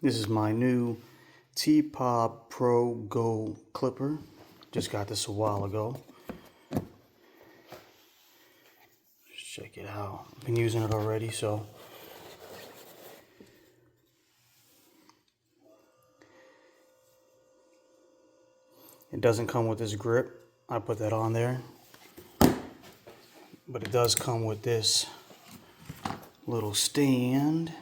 This is my new TPOB Go clipper. Just got this a while ago. Just check it out. I've been using it already, so it doesn't come with this grip. I put that on there. But it does come with this little stand.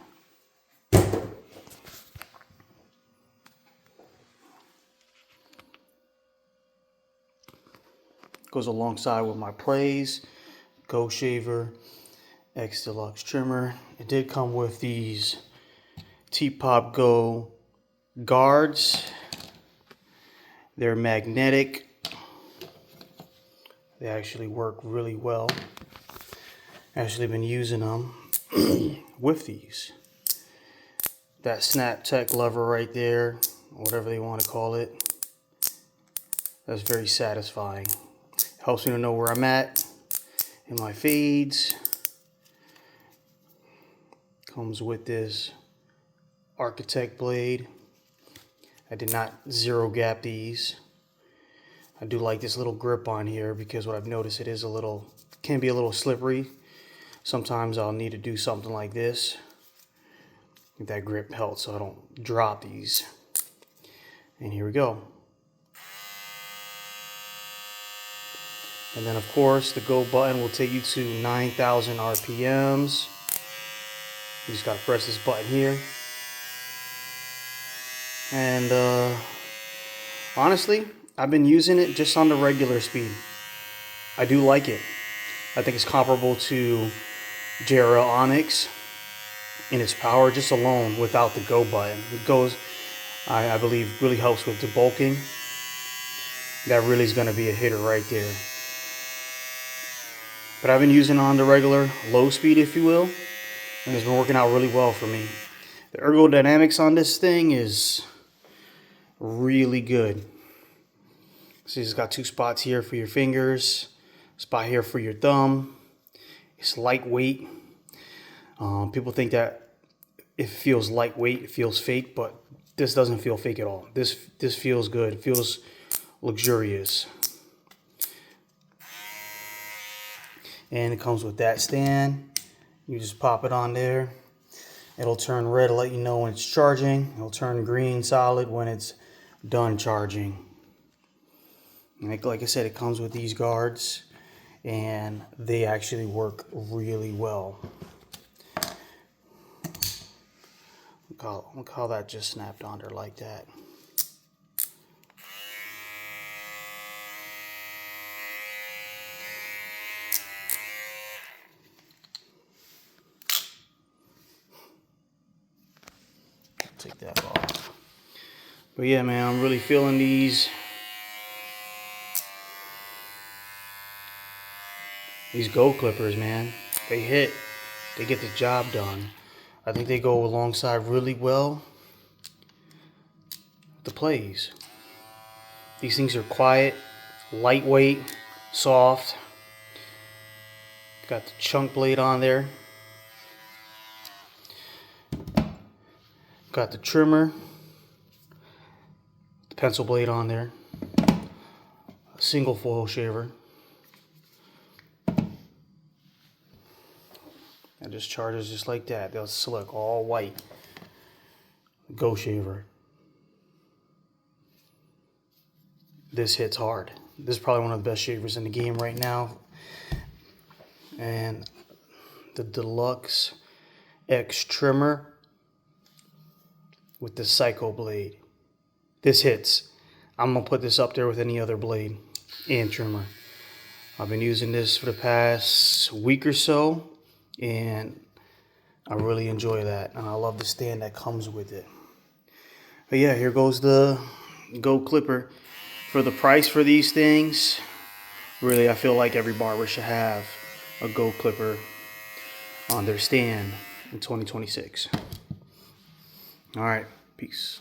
Goes alongside with my Plays, Go Shaver, X Deluxe trimmer. It did come with these TPOB Go guards. They're magnetic. They actually work really well. Actually been using them with these. That snap tech lever right there, whatever they want to call it, that's very satisfying. Helps me to know where I'm at in my fades. Comes with this Architect blade. I did not zero gap these. I do like this little grip on here because what I've noticed, it is can be a little slippery. Sometimes I'll need to do something like this. That grip helps so I don't drop these. And here we go. And then of course the go button will take you to 9,000 RPMs. You just gotta press this button here. And honestly, I've been using it just on the regular speed. I do like it. I think it's comparable to JRL Onyx in its power just alone without the go button. It goes, I believe, really helps with debulking. That really is going to be a hitter right there. But I've been using it on the regular low speed, if you will, and it's been working out really well for me. The ergodynamics on this thing is really good. See, it's got two spots here for your fingers, spot here for your thumb. It's lightweight. People think that if it feels lightweight, it feels fake, but this doesn't feel fake at all. This feels good. It feels luxurious. And it comes with that stand. You just pop it on there. It'll turn red to let you know when it's charging. It'll turn green solid when it's done charging. And like I said, it comes with these guards, and they actually work really well. Look how that just snapped on there like that. Take that off. But yeah, man, I'm really feeling these Go clippers, man. They hit. They get the job done. I think they go alongside really well with the Plays. These things are quiet, lightweight, soft. Got the chunk blade on there. Got the trimmer, the pencil blade on there, a single foil shaver. It just charges just like that. They'll slick, all white. Go shaver. This hits hard. This is probably one of the best shavers in the game right now. And the Deluxe X trimmer with the Psycho blade. This hits. I'm gonna put this up there with any other blade and trimmer. I've been using this for the past week or so, and I really enjoy that, and I love the stand that comes with it. But yeah, here goes the Go clipper. For the price for these things, really, I feel like every barber should have a Go clipper on their stand in 2026. All right, peace.